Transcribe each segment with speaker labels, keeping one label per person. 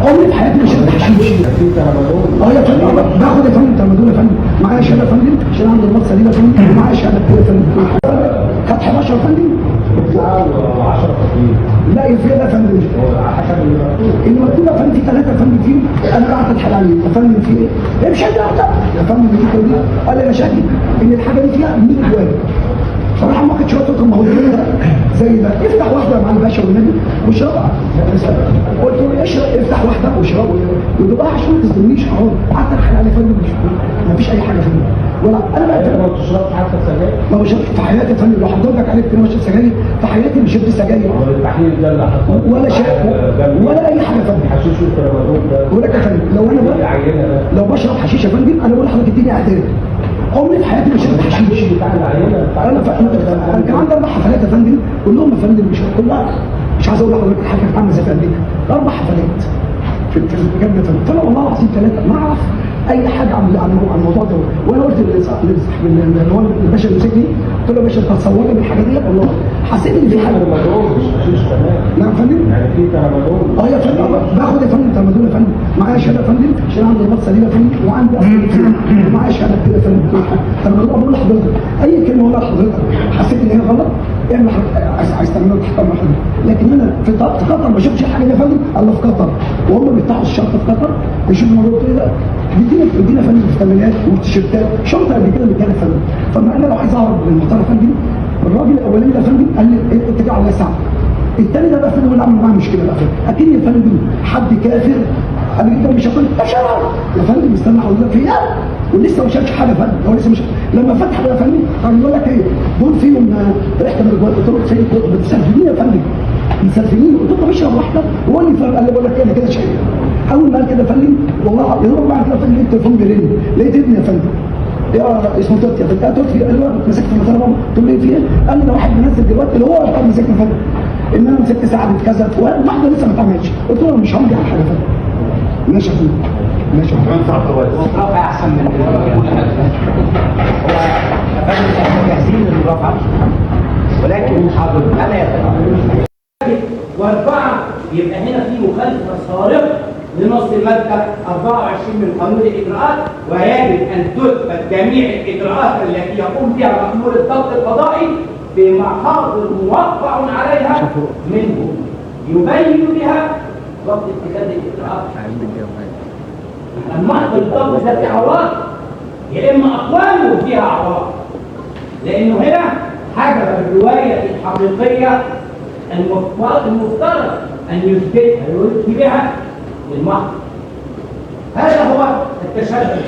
Speaker 1: عمري في حياتي ما شربت حشيش. يا فندم باخد يا فندم ترامادول يا فندم، معايا شهاده يا فندم عشان عندي ضغط سليم يا فندم، ومعايا شهاده كده يا فندم. خدت 11 يا فندم؟
Speaker 2: 10 تقريبا.
Speaker 1: لا يفرق يا فندم.
Speaker 2: حسب اللي مكتوب.
Speaker 1: اللي مكتوب يا فندم في 3 يا فندم، فيه انا قاعد اتحايل عليه يا فندم في ايه؟ هي مش هيبقى يا فندم دي قال لي انا شاكك ان الحاجه دي فيها 100 جوان. صراحه ما كنتش واثق ما هو زي ده، افتح واحده مع الباشا والنبي واشربها. قلت له اشرب، افتح واحده واشرب وتبقى عشان ما تظلمنيش اهو. قعدت اتحايل عليه يا فندم ما فيش اي حاجه يا فندم، ولا انا
Speaker 2: ما بتشربش حتى السجاير؟
Speaker 1: ما بشربش في حياتي يا فندم. لو حضرتك عرفت ان انا بشرب سجاير في حياتي ما شربت سجاير
Speaker 2: التحليل ده اللي حصل
Speaker 1: ولا شيء ولا اي حاجه يا فندم.
Speaker 2: حشيش والترامادول ده
Speaker 1: بقول لك يا فندم لو بشرب حشيش يا فندم انا بقول لحضرتك اديني اعتراف. عمري في حياتي ما شربت حشيش.
Speaker 2: بتاع العينه
Speaker 1: انا كان عندي 4 حفلات يا فندم، كلهم يا فندم مش كلها، مش عايز اقول لحضرتك الحاجه كانت عامله ازاي في امريكا. 4 حفلات في المكان ده، فانا والله العظيم 3 ما اعرف اي حاجه عن الموضوع ده. وانا قلت اللي هو الباشا اللي مسكني قلت له يا باشا انت هتصورني بالحاجه دي والله حسيت ان في حاجه.
Speaker 2: ترامادول مش حشيش كمان.
Speaker 1: نعم يا فندم؟
Speaker 2: يعني في ترامادول.
Speaker 1: يا فندم باخد يا فندم ترامادول يا فندم، معايا شهاده يا فندم عشان عندي ضغط سليم يا فندم، وعندي معايا شهاده كده يا فندم. ترامادول بقول لحضرتك اي كلمه اقولها لحضرتك حسيت ان هي غلط اعمل عايز تعملها تحت امر حضرتك. لكن انا في قطر ما شفتش حاجه يا فندم الا في قطر، وهم بيفتحوا الشنطه في قطر يشوفوا الموضوع كده بيدينا فندم فيتامينات والتيشيرتات شنطه قد كده بتكلف فندم. فما انا لو عايز اهرب من المطار يا فندم، الراجل الاولاني ده فندم قال لي اتكل على الساعه. الثاني ده بقى فندم اللي عمل معاه مشكله بقى فندم اكيد يا فندم حد كافر قال لي انت مش هتقول اشرب يا فندم استنى حضرتك فيها ولسه ما شافش حاجه يا فندم. هو لسه مش لما فتح بقى يا فندم قال يقول لك ايه دول فيهم ريحه من الجوال. قلت له فين بتسلفني يا فندم مسلفنين. قلت له بشرب واحده وهو اللي قال لي بقول لك انا كده شايف. اول ما قال كده يا فندم والله يا رب بعد كده يا فندم لقيت التليفون بيرن لقيت ابني يا فندم يا اسمه توتي يا فندم. توتي قال له مسكت في المطار قلت له ايه في ايه؟ قال لي ده واحد منزل دلوقتي اللي هو كان مسكني يا فندم ان انا مسكت ساعه كذا واحده لسه ما اتعملتش. قلت له مش همضي على حاجه يا فندم. ماشي يا فندم ماشي يا فندم.
Speaker 3: المرافعه احسن من كل حاجه. هو فندم جاهزين للمرافعه ولكن انا يا فندم.
Speaker 4: واربعه يبقى هنا في مخالفه صارخه لنص الماده 24 من قانون الاجراءات، ويجب ان تثبت جميع الاجراءات التي يقوم بها مأمور الضبط القضائي بمحاضر موقع عليها منه يبين بها ضبط اتخاذ الاجراءات. محضر الضبط ده في عوارض يا اما اقواله فيها عوارض، لانه هنا حجب الروايه الحقيقيه المفترض ان يثبتها ويؤتي بها للمحضر. هذا هو التشدد.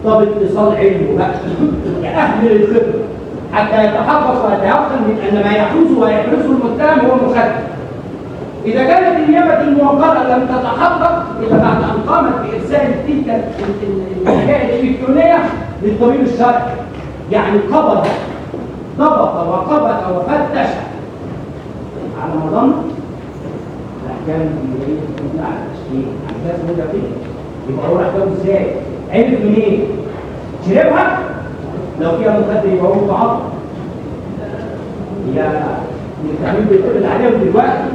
Speaker 4: طب اتصال علمه بقى كأهل الخبره حتى يتحقق ويتيقن من ان ما يحوزه ويحرزه المتهم هو مخدر. إذا كانت النيابة الموقرة لم تتحقق إلا بعد أن قامت بإرسال تلك الوسائل الإلكترونية للطبيب الشرعي، يعني قبض ضبط وقبض وفتش على مظن الأحكام الجنائية تكون على التشكيل عن أساس مدة فيه. يبقى هو أحكامه إزاي؟ عرف منين؟ شربها؟ لو فيها مخدر يبقى هو متعاطي. هي المتهمين بيتقبض عليهم دلوقتي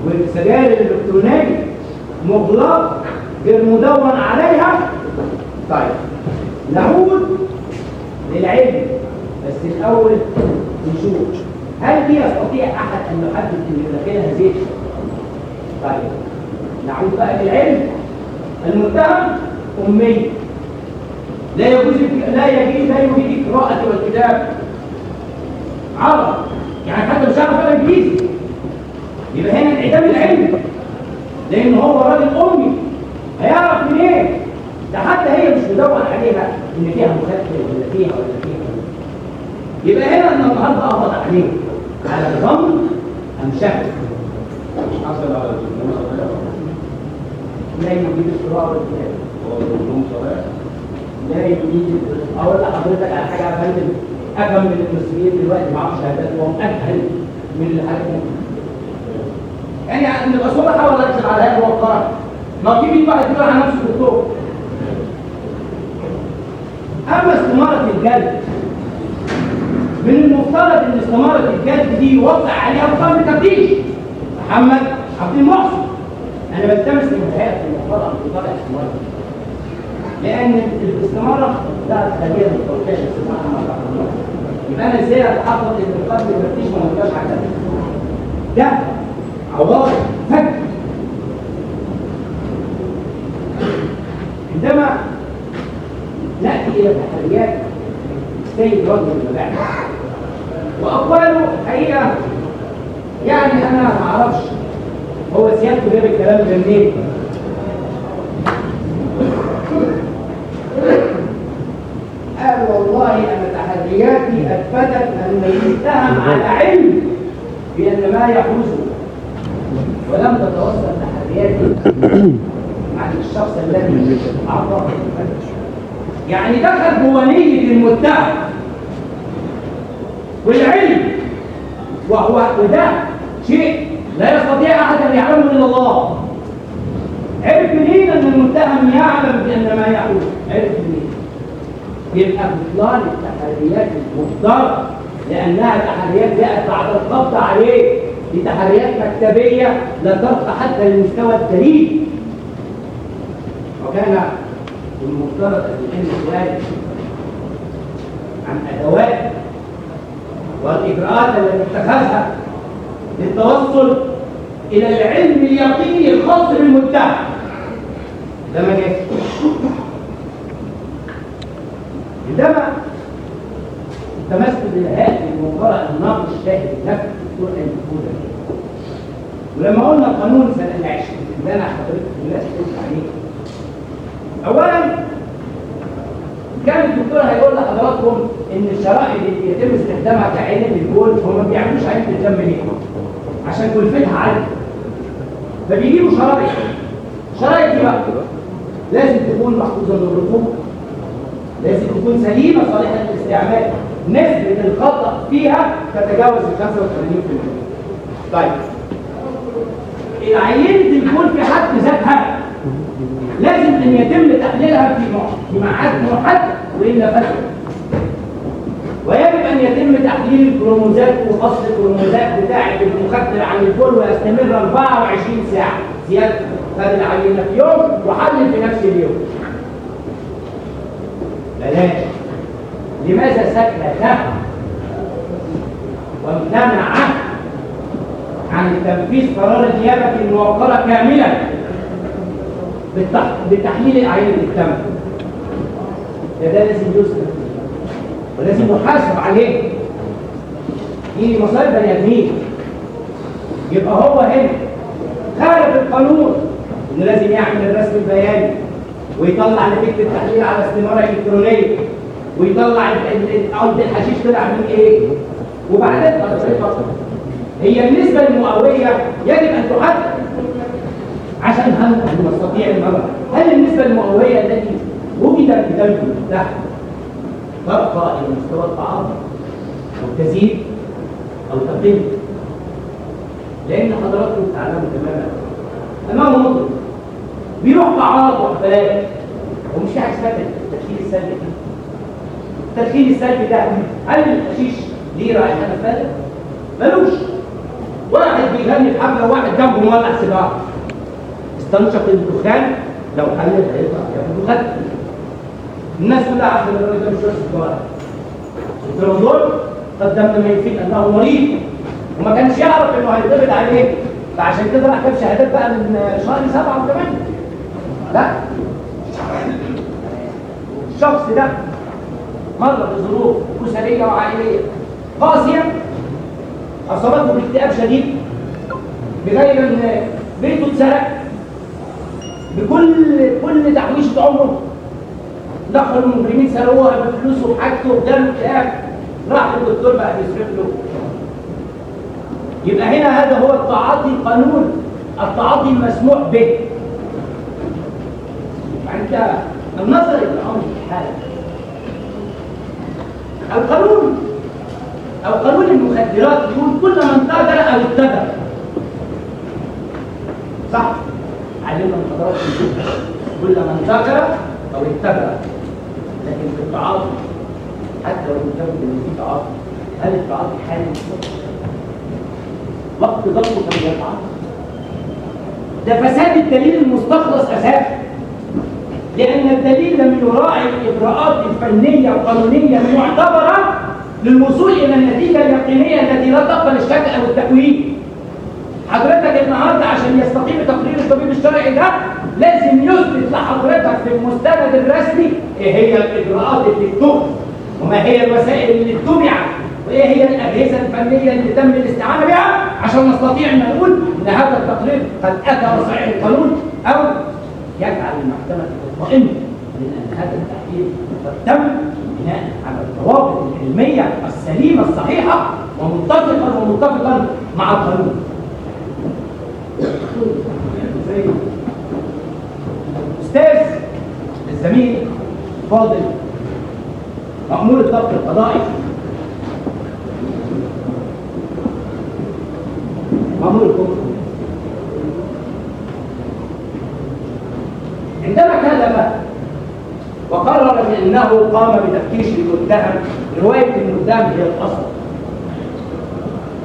Speaker 4: والسجائر الإلكترونية مغلق غير مدون عليها. طيب نعود للعلم، بس الأول نشوف هل يستطيع أحد أن يحدد أن داخلها زيت؟ طيب نعود بقى للعلم. المتهم أمي لا يجيد قراءة والكتاب عرب، يعني حتى مش عارف ولا انجليزي. يبقى هنا انعدام العلم، لان هو راجل امي هيعرف منين؟ إيه؟ ده حتى هي مش مدون عليها ان فيها مخدر ولا فيها. يبقى هنا ان النهارده قبض عليه على ظن ام شك.
Speaker 2: حصل على الدبلوم صلاح.
Speaker 4: لا يريد القراءه والكتاب.
Speaker 2: هو الدبلوم صلاح.
Speaker 4: لا يريد. اقول لحضرتك على حاجه يا فندم، افهم من المسلمين دلوقتي معاهم شهادات وهم اسهل من اللي حضرتك يعني نبقى صراحه ولا نكذب على هذا القرار. ما في 100 واحد يقول على نفسه دكتور. اما استماره الجلد، من المفترض ان استماره الجلد دي يوقع عليها قانون التفتيش محمد عبد المحسن انا بلتمس للنهايات المحترمه في طبع الاستماره، لان الاستماره لا تخليها للتوقيع الاستماره. يبقى انا ازاي اتحقق ان القلب المفتيش ما نرجعش على ده عوارض فك. عندما ناتي الى تحريات السيد رجل المباحث واقواله الحقيقه، يعني انا ما اعرفش هو سيادته جاب الكلام ده منين. قال والله انا تحرياتي اثبتت ان المتهم على علم بان ما يحوزه، ولم تتوصل تحرياتي عن الشخص الذي اعطاه الفتش. يعني دخل جوه نيه المتهم والعلم، وده شيء لا يستطيع احد ان يعلمه الا الله. عرف منين ان المتهم يعلم بان ما يحوز؟ عرف منين؟ يبقى بطلان التحريات المختاره لانها تحريات جاءت بعد القبض عليه، دي تحريات مكتبيه لا ترقى حتى لمستوى الدليل. وكان المفترض ان يتم سؤال عن ادوات والاجراءات التي اتخذها للتوصل الى العلم اليقيني الخاص بالمتهم. ده ما جاش. عندما تمسك بالهاء المنكره الناقش الشاهد النفس الدكتور المفروضه، ولما قلنا قانون سنه 20 اللي انا حضرتك الناس قلت عليه، اولا كان الدكتور هيقول لحضراتكم ان الشرائح اللي يتم استخدامها كعين البول هم ما بيعملوش عين الدم ليه؟ عشان كلفتها عاليه. فبيجيبوا شرايح دي بقى لازم تكون محفوظه من الرطوبه، لازم تكون سليمه صالحه للاستعمال، نسبه الخطا فيها تتجاوز ال 85%. طيب العينه البول في حد ذاتها لازم ان يتم تحليلها في ميعاد محدد والا فسد، ويجب ان يتم تحليل الكروموزات وفصل الكروموزات بتاعه المخدر عن البول ويستمر 24 ساعه. زياده خد العينه في يوم وحلل في نفس اليوم. بلاش. لماذا سكت وامتنع عن تنفيذ قرار النيابه الموقره كاملا بتحليل عينه الدم؟ ده لازم يسكت ولازم يحاسب عليه. دي مصائب بني ادمين. يبقى هو هنا خالف القانون انه لازم يعمل الرسم البياني ويطلع نتيجه التحليل على استماره الكترونيه ويطلع عقد الحشيش طلع من ايه. وبعدين هي النسبه المئويه يجب ان تحدد عشان هل نستطيع النظر هل النسبه المئويه التي وجدت في دم المتهم ترقى الى مستوى التعاطي او تزيد او تقل. لان حضراتكم تعلموا تماما امام مطلب بيروح قاعات وحفلات ومش في حاجه اسمها التدخين السلبي. التدخين السلبي ده هل الحشيش ليه رائحه نفاذه؟ ملوش. واحد بيغني في حفله وواحد جنبه مولع سيجاره، استنشق الدخان لو حلل هيطلع دخان. الناس كلها عارفه ان الراجل ده مش شرب سيجاره. الدكتور قدم ما يفيد انه مريض وما كانش يعرف انه هيتقبض عليه، فعشان كده راح جاب شهادات بقى من شهر 7 و8. لا، الشخص ده مر بظروف اسريه وعائليه قاسيه اصابته باكتئاب شديد بغير ان بيته اتسرق بكل تحويشه عمره. دخلوا المجرمين سرقوها بفلوسه وبحاجته وجاله اكتئاب، راح للدكتور بقى بيصرف له. يبقى هنا هذا هو التعاطي القانوني، التعاطي المسموح به. فانت النظر الى الامر الحالي القانون او قانون المخدرات يقول كل من تاجر او اتجر. صح؟ علمنا من حضراتكم كل من تاجر او اتجر. لكن في التعاطي حتى لو كنت ان في تعاطي، هل التعاطي حالي؟ وقت ضبطه كان يتعاطى. ده فساد الدليل المستخلص اساسا، لان الدليل لم يراعي الاجراءات الفنيه القانونيه المعتبره للوصول الى النتيجه اليقينيه التي لا تقبل الشك او التأويل. حضرتك النهارده عشان يستقيم تقرير الطبيب الشرعي ده لازم يثبت لحضرتك في المستند الرسمي ايه هي الاجراءات اللي اتخذت، وما هي الوسائل اللي اتبعت، وايه هي الاجهزه الفنيه اللي تم الاستعانه بها عشان نستطيع ان نقول ان هذا التقرير قد اتى بصحيح القانون، او يجعل المحكمه تطمئن من ان هذا التحقيق قد تم بناء على الضوابط العلميه السليمه الصحيحه ومتفقا مع القانون. استاذ الزميل فاضل مأمور الضبط القضائي مأمور الكفر عندما كذب وقرر بأنه قام بتفتيش المتهم، رواية المتهم هي الأصل.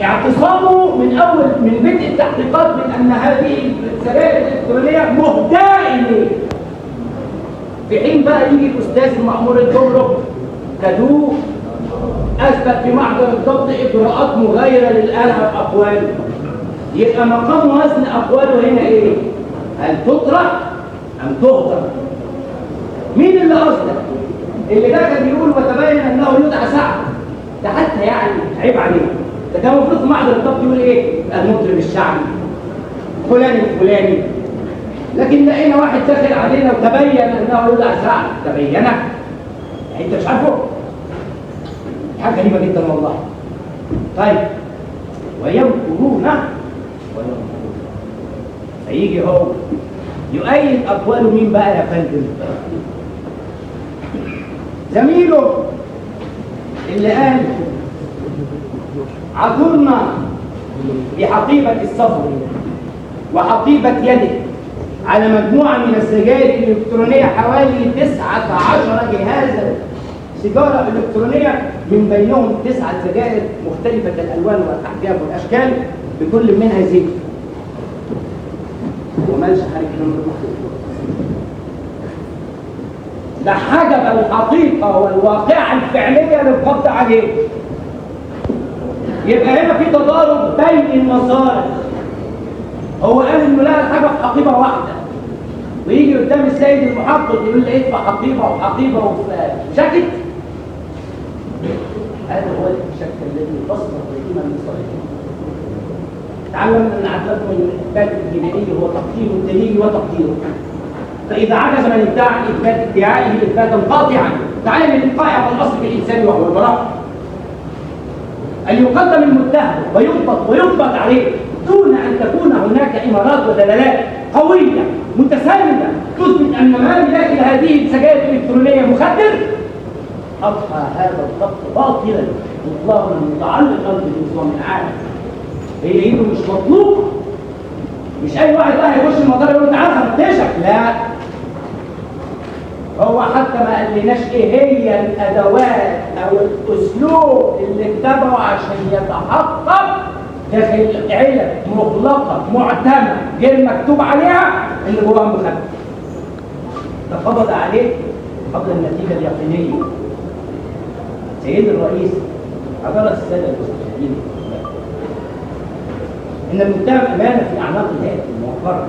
Speaker 4: اعتصامه من بدء التحقيقات من أن هذه السجائر الإلكترونية مهداة إليه، في حين بقى يجي الأستاذ المأمور الجمرك كدوه أثبت في محضر الضبط إجراءات مغايرة للآلة وأقواله. يبقى مقام وزن أقواله هنا إيه؟ هل تطرح أم تهدر؟ مين اللي قصدك؟ اللي ده كان يقول وتبين أنه يدعى سعد، ده حتى يعني عيب عليه. ده كان المفروض في محضر الضبط يقول إيه؟ المطرب الشعبي فلان الفلاني. لكن لقينا واحد داخل علينا وتبين أنه يدعى سعد، تبينه؟ يعني أنت مش عارفه؟ حاجة غريبة جدا والله. طيب ويمكرون فيجي هو يؤيد أقواله مين بقى يا فندم؟ زميله اللي قال عثرنا بحقيبة الصفر وحقيبة يده على مجموعة من السجائر الإلكترونية حوالي 19 جهازا سيجارة إلكترونية، من بينهم 9 سجائر مختلفة الألوان والأحجام والأشكال بكل منها زيت وملش حركة. ده حجب الحقيقة والواقعة الفعلية للقبض عليه. يبقى هنا في تضارب بين المصالح. هو قال انه لقى الحاجة في حقيبة واحدة، ويجي قدام السيد المحقق يقول لي ادفع حقيبة وحقيبة وشكت. هذا هو الشك الذي فصل القيمة من صحيح. تعلم ان عدلكم من الاثبات الجنائي هو تقدير الدليل وتقديره. فاذا عجز من ادعى عن اثبات ادعائه اثباتا قاطعا تعالى للقائع والاصل في الانسان وهو البراءه. ان يقدم المتهم ويضبط عليه دون ان تكون هناك امارات ودلالات قويه متسانده تثبت ان ما داخل هذه السجائر الالكترونيه مخدر، اصبح هذا الضبط باطلا مطلقا متعلقا بالنظام العام. هي ايده مش مطلوب. مش اي واحد بقى يخش المطار يقول تعالى هفتشك، لا. هو حتى ما قالناش ايه هي الادوات او الاسلوب اللي اتبعه عشان يتحقق داخل علب مغلقه معتمه غير مكتوب عليها اللي جواها مخدر. ده قبض عليه قبل النتيجه اليقينيه. سيد الرئيس حضرت الساده المستشارين ان المتهم امانه في اعناق الهيئه الموقره.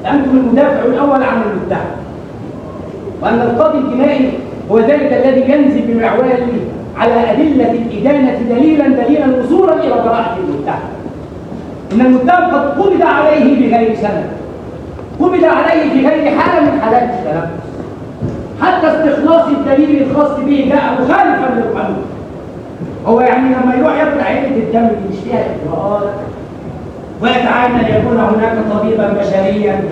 Speaker 4: انتم المدافع الاول عن المتهم، وان القاضي الجنائي هو ذلك الذي ينزل بمعواله على ادله الادانه دليلا وصولا الى براءه المتهم. ان المتهم قد قبض عليه بغير سند، قبض عليه في غير حاله من حالات التنفس، حتى استخلاص الدليل الخاص به جاء مخالفا للقانون. هو يعني لما يروح يطلع عينة الدم اللي مش فيها اجراءات ويتعين ان يكون هناك طبيبا بشريا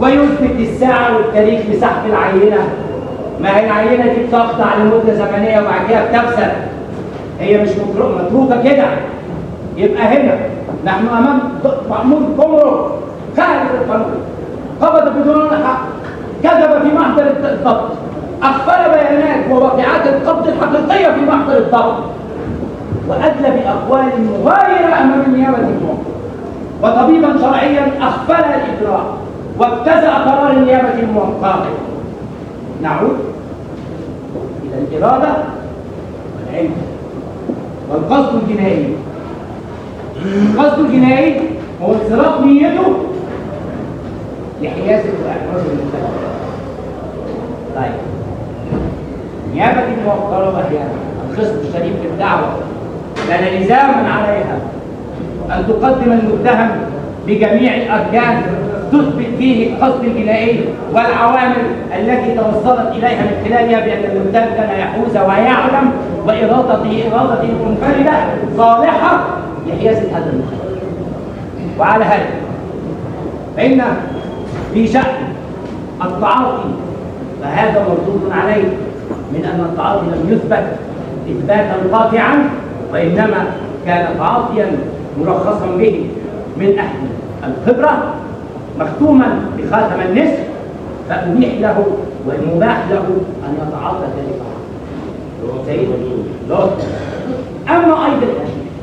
Speaker 4: ويثبت الساعه والتاريخ لسحب العينه، ما هي العينه دي بتخضع لمده زمنيه وبعد كده بتفسد، هي مش متروكه كده. يبقى هنا نحن امام مأمور جمرك خارج القانون، قبض بدون حق، كذب في محضر الضبط، أخبر بيانات وواقعات القبض الحقيقية في محضر الضبط، وأدلى بأقوال مغايرة أمام النيابة الموقفة. وطبيبا شرعيا أخفل الإجراء وابتدأ قرار النيابة الموقعة. نعود إلى الإرادة والعلم والقصد الجنائي. القصد الجنائي هو انصراف نيته لحيازة وإحراز المتهم. طيب، نيابة الموقرة وهي الخصم الشريف في الدعوة كان لزاما عليها أن تقدم المتهم بجميع الأركان تثبت فيه القصد الجنائي والعوامل التي توصلت إليها من خلالها بأن المتهم كان يحوز ويعلم وإرادته المنفردة صالحة لحيازة هذا المتهم. وعلى هذا فإن في شأن التعاطي فهذا مردود عليه من أن التعاطي لم يثبت إثباتا قاطعا، وإنما كان تعاطيا مرخصا به من أهل الخبرة مختوما بخاتم النسر، فأبيح له ومباح له أن يتعاطى ذلك. سيد أما أيضا الحشيش،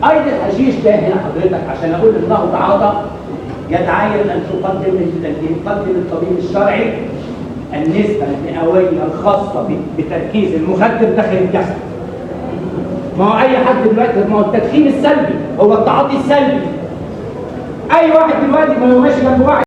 Speaker 4: أيضا الحشيش ده هنا حضرتك عشان أقول إنه تعاطى يتعين أن يقدم الطبيب الشرعي النسبة المئوية الخاصة بتركيز المخدر داخل الجسد. ما هو أي حد دلوقتي، ما هو التدخين السلبي هو التعاطي السلبي. أي واحد دلوقتي ما هو ماشي جنب واحد